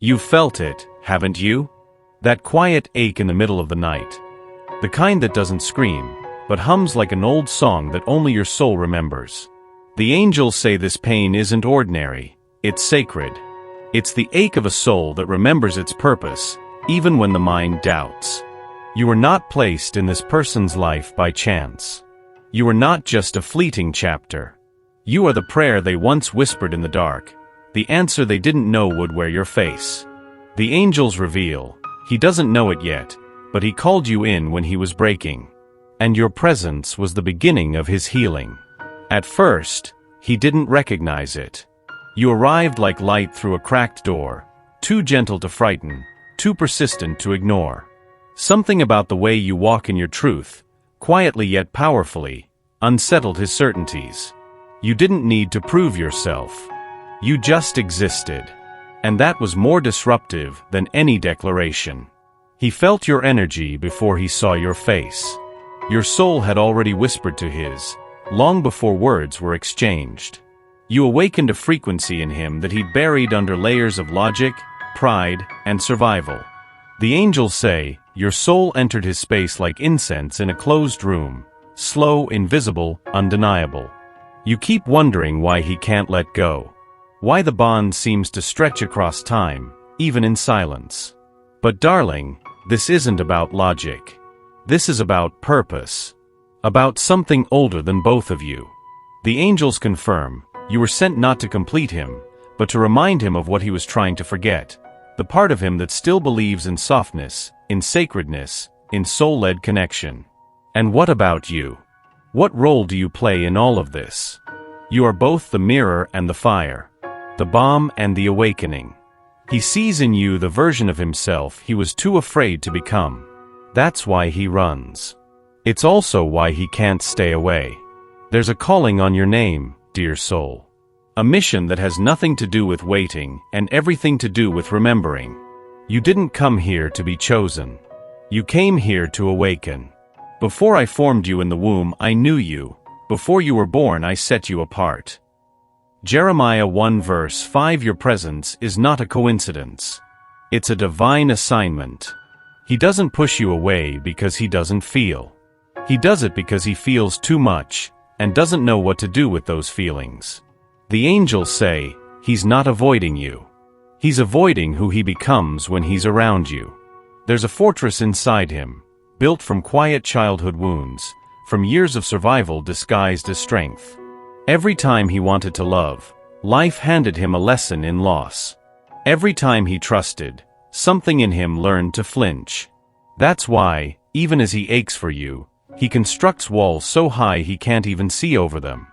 You've felt it, haven't you? That quiet ache in the middle of the night. The kind that doesn't scream, but hums like an old song that only your soul remembers. The angels say this pain isn't ordinary, it's sacred. It's the ache of a soul that remembers its purpose, even when the mind doubts. You were not placed in this person's life by chance. You are not just a fleeting chapter. You are the prayer they once whispered in the dark, the answer they didn't know would wear your face. The angels reveal, he doesn't know it yet, but he called you in when he was breaking. And your presence was the beginning of his healing. At first, he didn't recognize it. You arrived like light through a cracked door, too gentle to frighten, too persistent to ignore. Something about the way you walk in your truth, quietly yet powerfully, unsettled his certainties. You didn't need to prove yourself. You just existed. And that was more disruptive than any declaration. He felt your energy before he saw your face. Your soul had already whispered to his, long before words were exchanged. You awakened a frequency in him that he buried under layers of logic, pride, and survival. The angels say, your soul entered his space like incense in a closed room, slow, invisible, undeniable. You keep wondering why he can't let go. Why the bond seems to stretch across time, even in silence. But darling, this isn't about logic. This is about purpose. About something older than both of you. The angels confirm, you were sent not to complete him, but to remind him of what he was trying to forget. The part of him that still believes in softness, in sacredness, in soul-led connection. And what about you? What role do you play in all of this? You are both the mirror and the fire. The balm and the awakening. He sees in you the version of himself he was too afraid to become. That's why he runs. It's also why he can't stay away. There's a calling on your name, dear soul. A mission that has nothing to do with waiting and everything to do with remembering. You didn't come here to be chosen. You came here to awaken. Before I formed you in the womb, I knew you. Before you were born, I set you apart. Jeremiah 1 verse 5. Your presence is not a coincidence. It's a divine assignment. He doesn't push you away because he doesn't feel. He does it because he feels too much, and doesn't know what to do with those feelings. The angels say, he's not avoiding you. He's avoiding who he becomes when he's around you. There's a fortress inside him, built from quiet childhood wounds, from years of survival disguised as strength. Every time he wanted to love, life handed him a lesson in loss. Every time he trusted, something in him learned to flinch. That's why, even as he aches for you, he constructs walls so high he can't even see over them.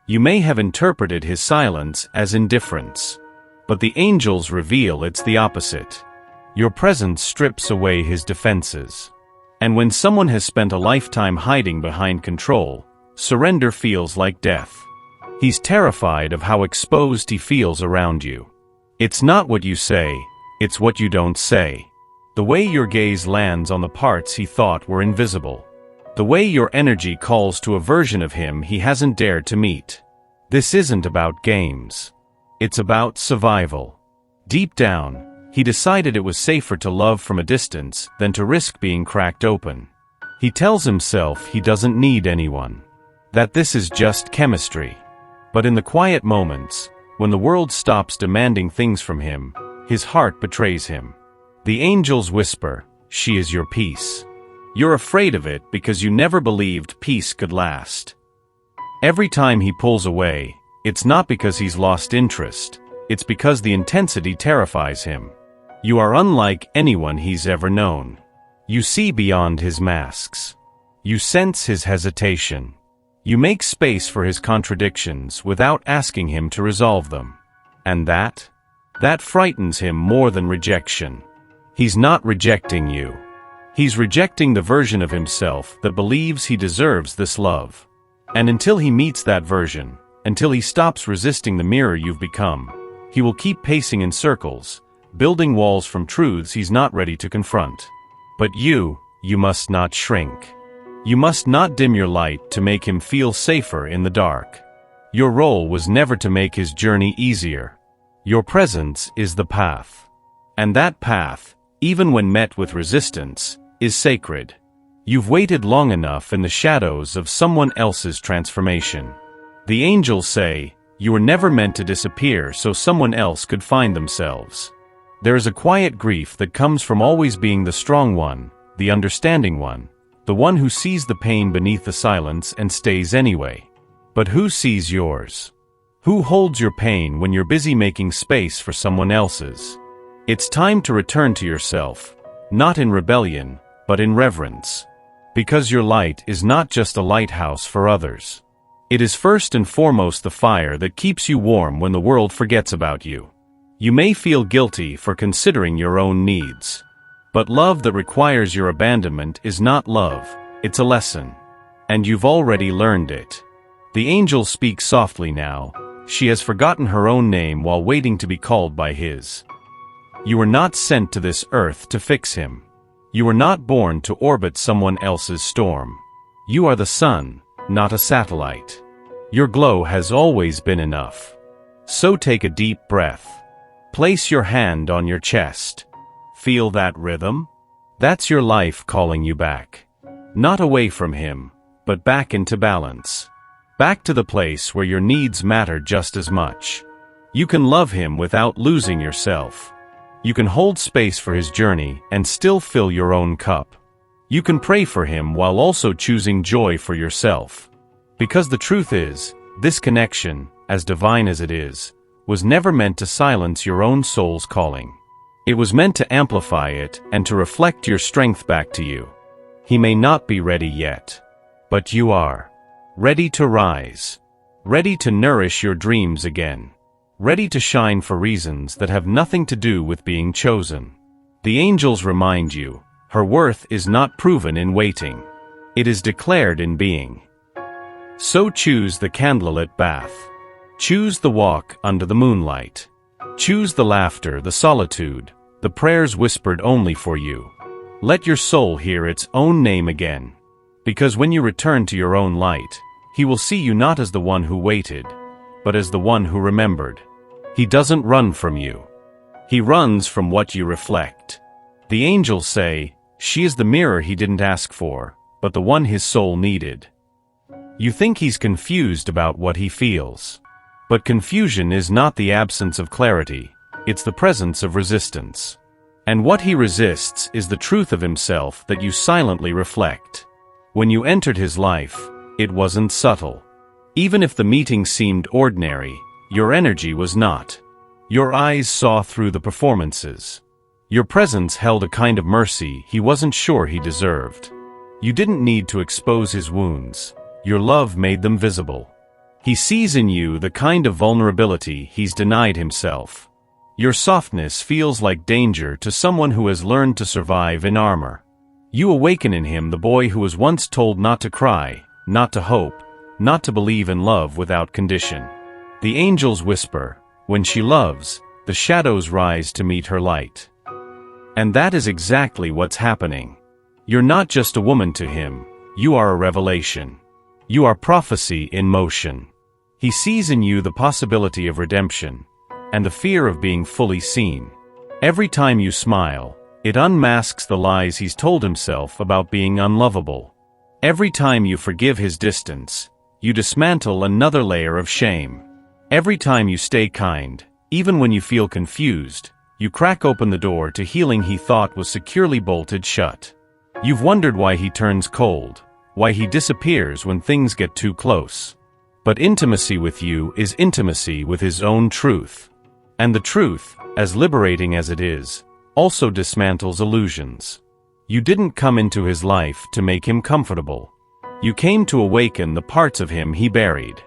You may have interpreted his silence as indifference. But the angels reveal it's the opposite. Your presence strips away his defenses. And when someone has spent a lifetime hiding behind control, surrender feels like death. He's terrified of how exposed he feels around you. It's not what you say, it's what you don't say. The way your gaze lands on the parts he thought were invisible. The way your energy calls to a version of him he hasn't dared to meet. This isn't about games. It's about survival. Deep down, he decided it was safer to love from a distance than to risk being cracked open. He tells himself he doesn't need anyone. That this is just chemistry. But in the quiet moments, when the world stops demanding things from him, his heart betrays him. The angels whisper, she is your peace. You're afraid of it because you never believed peace could last. Every time he pulls away, it's not because he's lost interest, it's because the intensity terrifies him. You are unlike anyone he's ever known. You see beyond his masks. You sense his hesitation. You make space for his contradictions without asking him to resolve them. And that frightens him more than rejection. He's not rejecting you. He's rejecting the version of himself that believes he deserves this love. And until he meets that version, until he stops resisting the mirror you've become, he will keep pacing in circles, building walls from truths he's not ready to confront. But you must not shrink. You must not dim your light to make him feel safer in the dark. Your role was never to make his journey easier. Your presence is the path. And that path, even when met with resistance, is sacred. You've waited long enough in the shadows of someone else's transformation. The angels say, you were never meant to disappear so someone else could find themselves. There is a quiet grief that comes from always being the strong one, the understanding one, the one who sees the pain beneath the silence and stays anyway. But who sees yours? Who holds your pain when you're busy making space for someone else's? It's time to return to yourself, not in rebellion, but in reverence. Because your light is not just a lighthouse for others. It is first and foremost the fire that keeps you warm when the world forgets about you. You may feel guilty for considering your own needs. But love that requires your abandonment is not love, it's a lesson. And you've already learned it. The angel speaks softly now. She has forgotten her own name while waiting to be called by his. You were not sent to this earth to fix him. You were not born to orbit someone else's storm. You are the sun, not a satellite. Your glow has always been enough. So take a deep breath. Place your hand on your chest. Feel that rhythm? That's your life calling you back. Not away from him, but back into balance. Back to the place where your needs matter just as much. You can love him without losing yourself. You can hold space for his journey and still fill your own cup. You can pray for him while also choosing joy for yourself. Because the truth is, this connection, as divine as it is, was never meant to silence your own soul's calling. It was meant to amplify it and to reflect your strength back to you. He may not be ready yet, but you are. Ready to rise. Ready to nourish your dreams again. Ready to shine for reasons that have nothing to do with being chosen. The angels remind you, her worth is not proven in waiting. It is declared in being. So choose the candlelit bath. Choose the walk under the moonlight. Choose the laughter, the solitude, the prayers whispered only for you. Let your soul hear its own name again. Because when you return to your own light, he will see you not as the one who waited, but as the one who remembered. He doesn't run from you. He runs from what you reflect. The angels say, she is the mirror he didn't ask for, but the one his soul needed. You think he's confused about what he feels. But confusion is not the absence of clarity, it's the presence of resistance. And what he resists is the truth of himself that you silently reflect. When you entered his life, it wasn't subtle. Even if the meeting seemed ordinary, your energy was not. Your eyes saw through the performances. Your presence held a kind of mercy he wasn't sure he deserved. You didn't need to expose his wounds. Your love made them visible. He sees in you the kind of vulnerability he's denied himself. Your softness feels like danger to someone who has learned to survive in armor. You awaken in him the boy who was once told not to cry, not to hope, not to believe in love without condition. The angels whisper, when she loves, the shadows rise to meet her light. And that is exactly what's happening. You're not just a woman to him, you are a revelation. You are prophecy in motion. He sees in you the possibility of redemption, and the fear of being fully seen. Every time you smile, it unmasks the lies he's told himself about being unlovable. Every time you forgive his distance, you dismantle another layer of shame. Every time you stay kind, even when you feel confused, you crack open the door to healing he thought was securely bolted shut. You've wondered why he turns cold, why he disappears when things get too close. But intimacy with you is intimacy with his own truth. And the truth, as liberating as it is, also dismantles illusions. You didn't come into his life to make him comfortable. You came to awaken the parts of him he buried.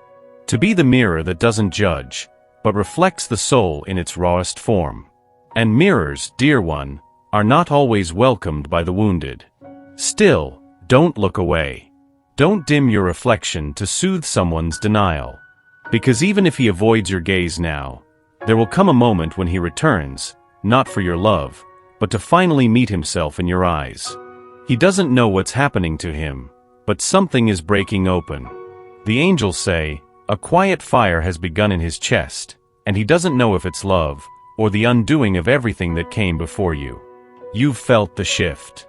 To be the mirror that doesn't judge, but reflects the soul in its rawest form. And mirrors, dear one, are not always welcomed by the wounded. Still, don't look away. Don't dim your reflection to soothe someone's denial. Because even if he avoids your gaze now, there will come a moment when he returns, not for your love, but to finally meet himself in your eyes. He doesn't know what's happening to him, but something is breaking open. The angels say, a quiet fire has begun in his chest, and he doesn't know if it's love, or the undoing of everything that came before you. You've felt the shift.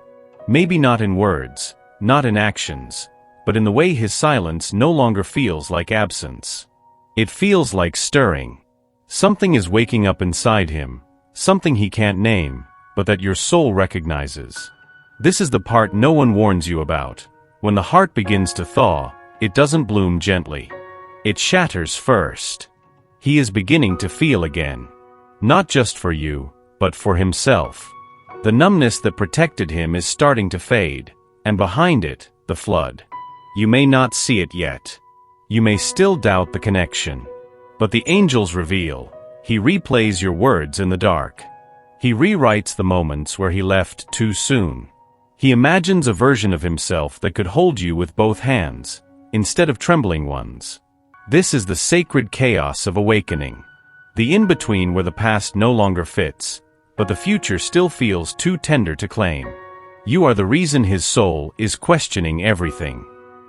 Maybe not in words, not in actions, but in the way his silence no longer feels like absence. It feels like stirring. Something is waking up inside him, something he can't name, but that your soul recognizes. This is the part no one warns you about. When the heart begins to thaw, it doesn't bloom gently. It shatters first. He is beginning to feel again. Not just for you, but for himself. The numbness that protected him is starting to fade, and behind it, the flood. You may not see it yet. You may still doubt the connection. But the angels reveal. He replays your words in the dark. He rewrites the moments where he left too soon. He imagines a version of himself that could hold you with both hands, instead of trembling ones. This is the sacred chaos of awakening. The in-between where the past no longer fits, but the future still feels too tender to claim. You are the reason his soul is questioning everything.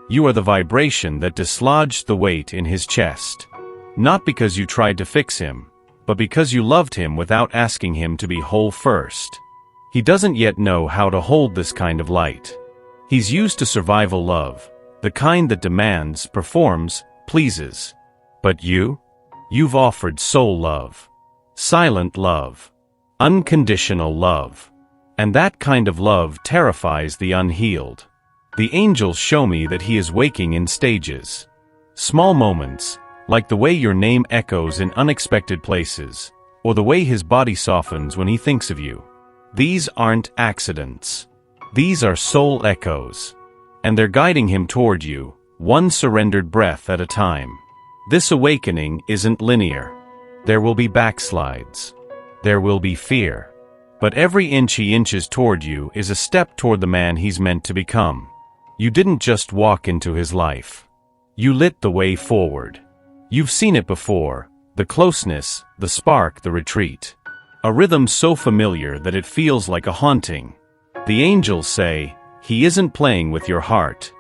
You are the vibration that dislodged the weight in his chest. Not because you tried to fix him, but because you loved him without asking him to be whole first. He doesn't yet know how to hold this kind of light. He's used to survival love, the kind that demands, performs, pleases. But you've offered soul love. Silent love. Unconditional love. And that kind of love terrifies the unhealed. The angels show me that he is waking in stages. Small moments, like the way your name echoes in unexpected places, or the way his body softens when he thinks of you. These aren't accidents. These are soul echoes. And they're guiding him toward you, one surrendered breath at a time. This awakening isn't linear. There will be backslides. There will be fear. But every inch he inches toward you is a step toward the man he's meant to become. You didn't just walk into his life. You lit the way forward. You've seen it before, the closeness, the spark, the retreat. A rhythm so familiar that it feels like a haunting. The angels say, he isn't playing with your heart.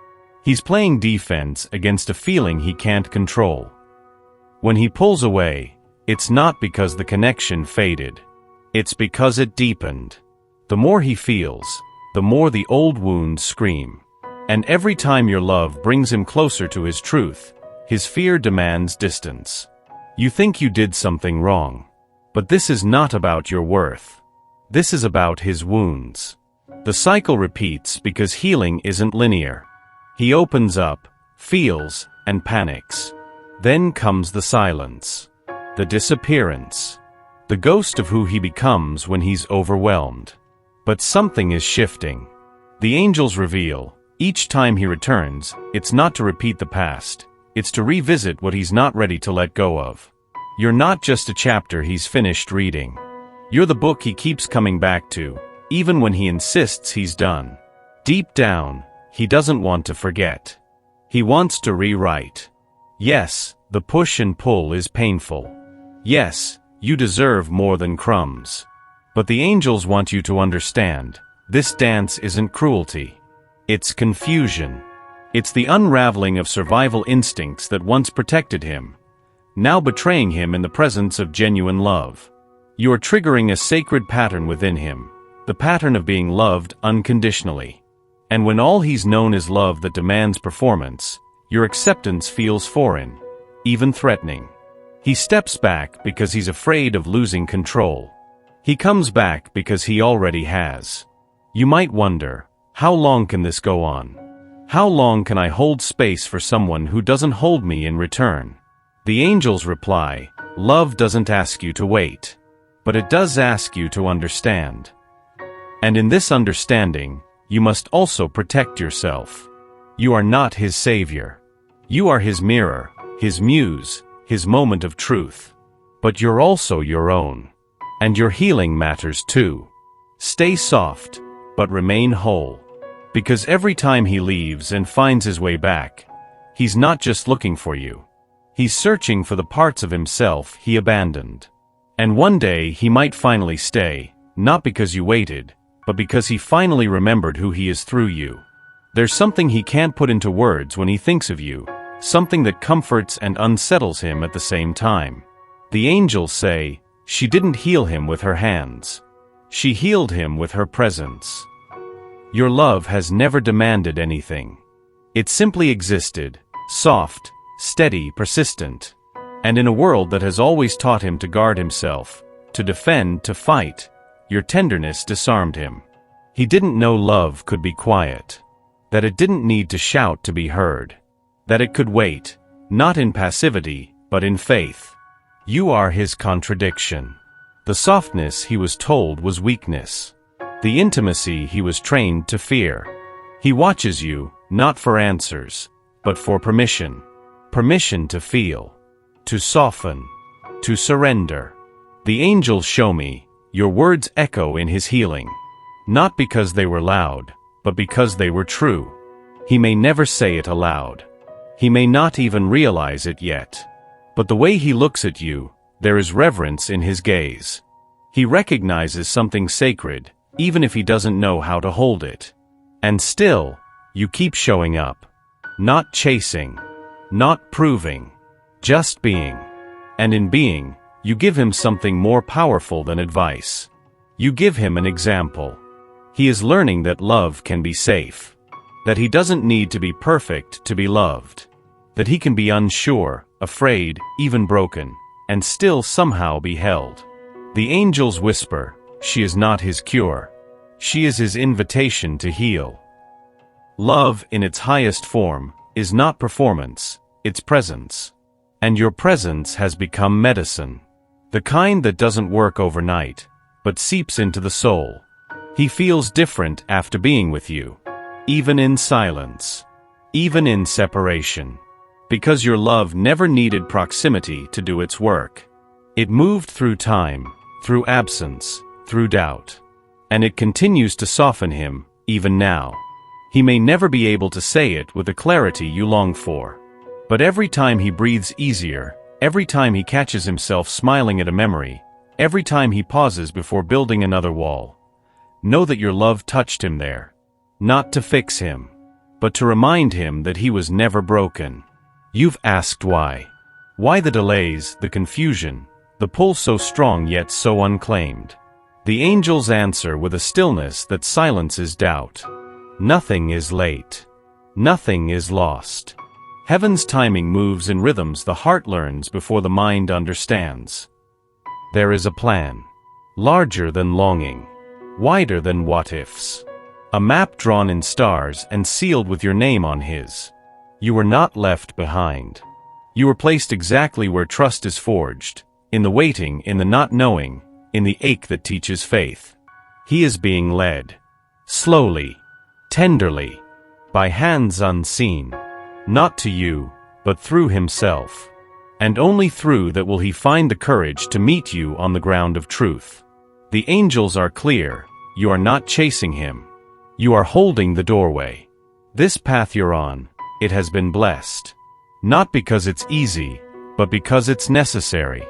He's playing defense against a feeling he can't control. When he pulls away, it's not because the connection faded. It's because it deepened. The more he feels, the more the old wounds scream. And every time your love brings him closer to his truth, his fear demands distance. You think you did something wrong. But this is not about your worth. This is about his wounds. The cycle repeats because healing isn't linear. He opens up, feels, and panics. Then comes the silence. The disappearance. The ghost of who he becomes when he's overwhelmed. But something is shifting. The angels reveal, each time he returns, it's not to repeat the past. It's to revisit what he's not ready to let go of. You're not just a chapter he's finished reading. You're the book he keeps coming back to, even when he insists he's done. Deep down, he doesn't want to forget. He wants to rewrite. Yes, the push and pull is painful. Yes, you deserve more than crumbs. But the angels want you to understand, this dance isn't cruelty. It's confusion. It's the unraveling of survival instincts that once protected him, now betraying him in the presence of genuine love. You're triggering a sacred pattern within him, the pattern of being loved unconditionally. And when all he's known is love that demands performance, your acceptance feels foreign, even threatening. He steps back because he's afraid of losing control. He comes back because he already has. You might wonder, how long can this go on? How long can I hold space for someone who doesn't hold me in return? The angels reply, love doesn't ask you to wait, but it does ask you to understand. And in this understanding, you must also protect yourself. You are not his savior. You are his mirror, his muse, his moment of truth. But you're also your own. And your healing matters too. Stay soft, but remain whole. Because every time he leaves and finds his way back, he's not just looking for you. He's searching for the parts of himself he abandoned. And one day he might finally stay, not because you waited, but because he finally remembered who he is through you. There's something he can't put into words when he thinks of you, something that comforts and unsettles him at the same time. The angels say, She didn't heal him with her hands. She healed him with her presence. Your love has never demanded anything. It simply existed, soft, steady, persistent. And in a world that has always taught him to guard himself, to defend, to fight, your tenderness disarmed him. He didn't know love could be quiet, that it didn't need to shout to be heard, that it could wait, not in passivity, but in faith. You are his contradiction. The softness he was told was weakness. The intimacy he was trained to fear. He watches you, not for answers, but for permission. Permission to feel, to soften, to surrender. The angels show me, your words echo in his healing. Not because they were loud, but because they were true. He may never say it aloud. He may not even realize it yet. But the way he looks at you, there is reverence in his gaze. He recognizes something sacred, even if he doesn't know how to hold it. And still, you keep showing up. Not chasing, not proving, just being. And in being, you give him something more powerful than advice. You give him an example. He is learning that love can be safe. That he doesn't need to be perfect to be loved. That he can be unsure, afraid, even broken, and still somehow be held. The angels whisper, she is not his cure. She is his invitation to heal. Love, in its highest form, is not performance, it's presence. And your presence has become medicine. The kind that doesn't work overnight, but seeps into the soul. He feels different after being with you. Even in silence. Even in separation. Because your love never needed proximity to do its work. It moved through time, through absence, through doubt. And it continues to soften him, even now. He may never be able to say it with the clarity you long for. But every time he breathes easier, every time he catches himself smiling at a memory, every time he pauses before building another wall, know that your love touched him there. Not to fix him, but to remind him that he was never broken. You've asked why. Why the delays, the confusion, the pull so strong yet so unclaimed? The angels answer with a stillness that silences doubt. Nothing is late. Nothing is lost. Heaven's timing moves in rhythms the heart learns before the mind understands. There is a plan. Larger than longing. Wider than what-ifs. A map drawn in stars and sealed with your name on his. You were not left behind. You were placed exactly where trust is forged, in the waiting, in the not knowing, in the ache that teaches faith. He is being led. Slowly. Tenderly. By hands unseen. Not to you, but through himself. And only through that will he find the courage to meet you on the ground of truth. The angels are clear, you are not chasing him. You are holding the doorway. This path you're on, it has been blessed. Not because it's easy, but because it's necessary.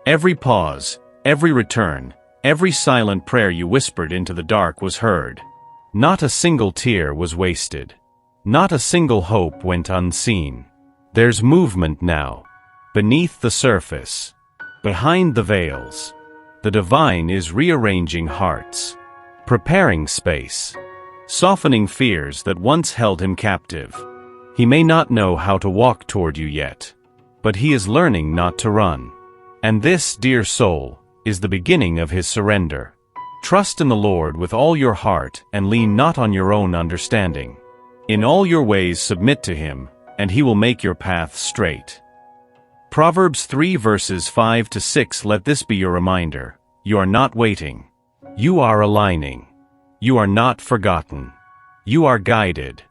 Every pause, every return, every silent prayer you whispered into the dark was heard. Not a single tear was wasted. Not a single hope went unseen. There's movement now. Beneath the surface. Behind the veils. The divine is rearranging hearts. Preparing space. Softening fears that once held him captive. He may not know how to walk toward you yet. But he is learning not to run. And this, dear soul, is the beginning of his surrender. Trust in the Lord with all your heart and lean not on your own understanding. In all your ways submit to him, and he will make your path straight. Proverbs 3 verses 5 to 6. Let this be your reminder. You are not waiting. You are aligning. You are not forgotten. You are guided.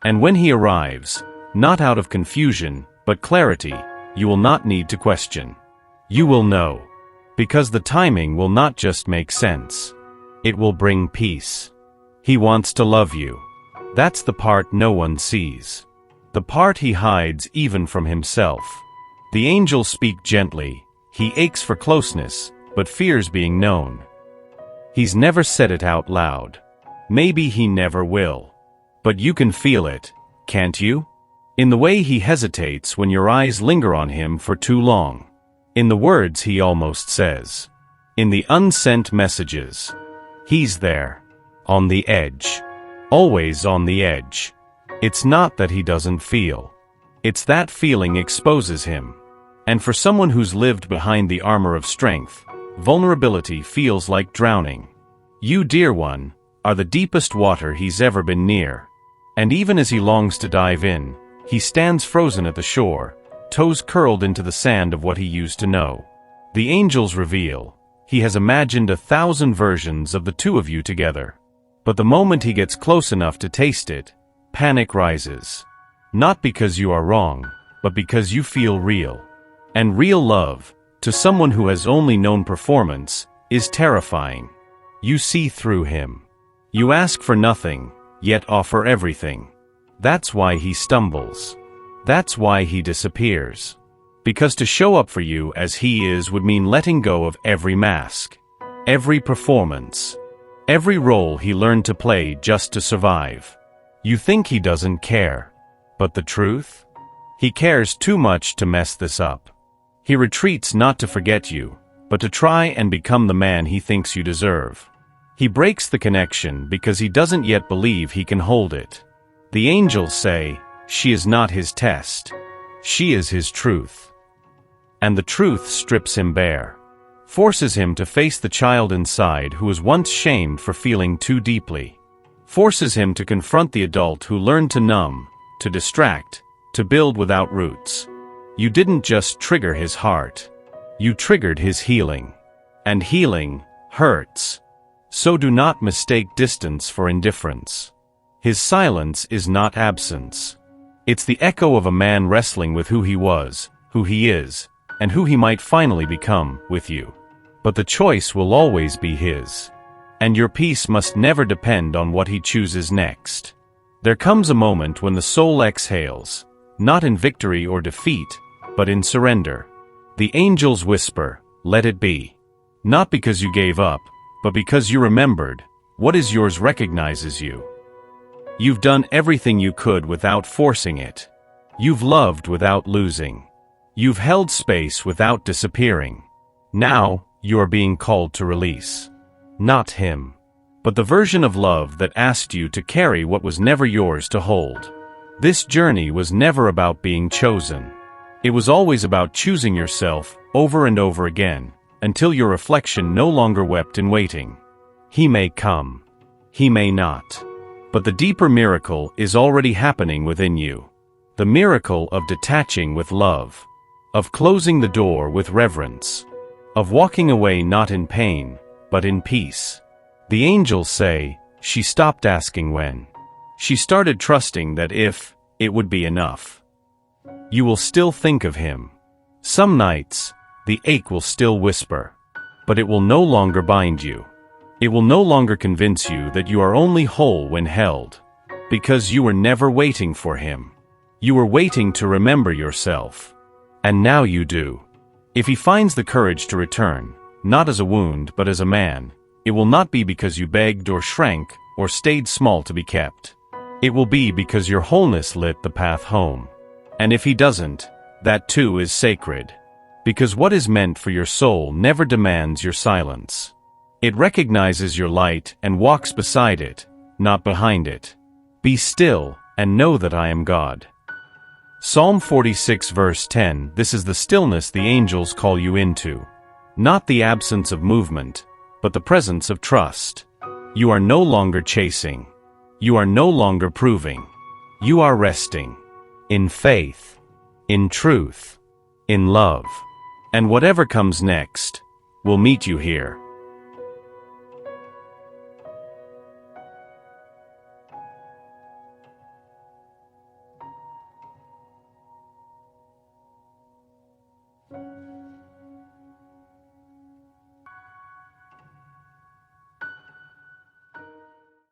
And when he arrives, not out of confusion, but clarity, you will not need to question. You will know. Because the timing will not just make sense. It will bring peace. He wants to love you. That's the part no one sees. The part he hides even from himself. The angels speak gently. He aches for closeness, but fears being known. He's never said it out loud. Maybe he never will. But you can feel it, can't you? In the way he hesitates when your eyes linger on him for too long. In the words he almost says. in the unsent messages. He's there, on the edge, always on the edge. It's not that he doesn't feel. It's that feeling exposes him. And for someone who's lived behind the armor of strength, vulnerability feels like drowning. You, dear one, are the deepest water he's ever been near. And even as he longs to dive in, he stands frozen at the shore, toes curled into the sand of what he used to know. The angels reveal, he has imagined 1,000 versions of the two of you together. But the moment he gets close enough to taste it, panic rises. Not because you are wrong, but because you feel real. And real love, to someone who has only known performance, is terrifying. You see through him. You ask for nothing, yet offer everything. That's why he stumbles. That's why he disappears. Because to show up for you as he is would mean letting go of every mask, every performance, every role he learned to play just to survive. You think he doesn't care. But the truth? He cares too much to mess this up. He retreats not to forget you, but to try and become the man he thinks you deserve. He breaks the connection because he doesn't yet believe he can hold it. The angels say, she is not his test. She is his truth. And the truth strips him bare, forces him to face the child inside who was once shamed for feeling too deeply, forces him to confront the adult who learned to numb, to distract, to build without roots. You didn't just trigger his heart. You triggered his healing. And healing hurts. So do not mistake distance for indifference. His silence is not absence. It's the echo of a man wrestling with who he was, who he is, and who he might finally become with you. But the choice will always be his. And your peace must never depend on what he chooses next. There comes a moment when the soul exhales, not in victory or defeat, but in surrender. The angels whisper, let it be. Not because you gave up, but because you remembered, what is yours recognizes you. You've done everything you could without forcing it. You've loved without losing. You've held space without disappearing. Now, you are being called to release. Not him, but the version of love that asked you to carry what was never yours to hold. This journey was never about being chosen. It was always about choosing yourself over and over again, until your reflection no longer wept in waiting. He may come. He may not. But the deeper miracle is already happening within you. The miracle of detaching with love, of closing the door with reverence, of walking away not in pain, but in peace. The angels say, she stopped asking when. She started trusting that if, it would be enough. You will still think of him. Some nights, the ache will still whisper. But it will no longer bind you. It will no longer convince you that you are only whole when held. Because you were never waiting for him. You were waiting to remember yourself. And now you do. If he finds the courage to return, not as a wound but as a man, it will not be because you begged or shrank or stayed small to be kept. It will be because your wholeness lit the path home. And if he doesn't, that too is sacred. Because what is meant for your soul never demands your silence. It recognizes your light and walks beside it, not behind it. Be still and know that I am God. Psalm 46 verse 10. This is the stillness the angels call you into. Not the absence of movement, but the presence of trust. You are no longer chasing. You are no longer proving. You are resting. In faith. In truth. In love. And whatever comes next, will meet you here.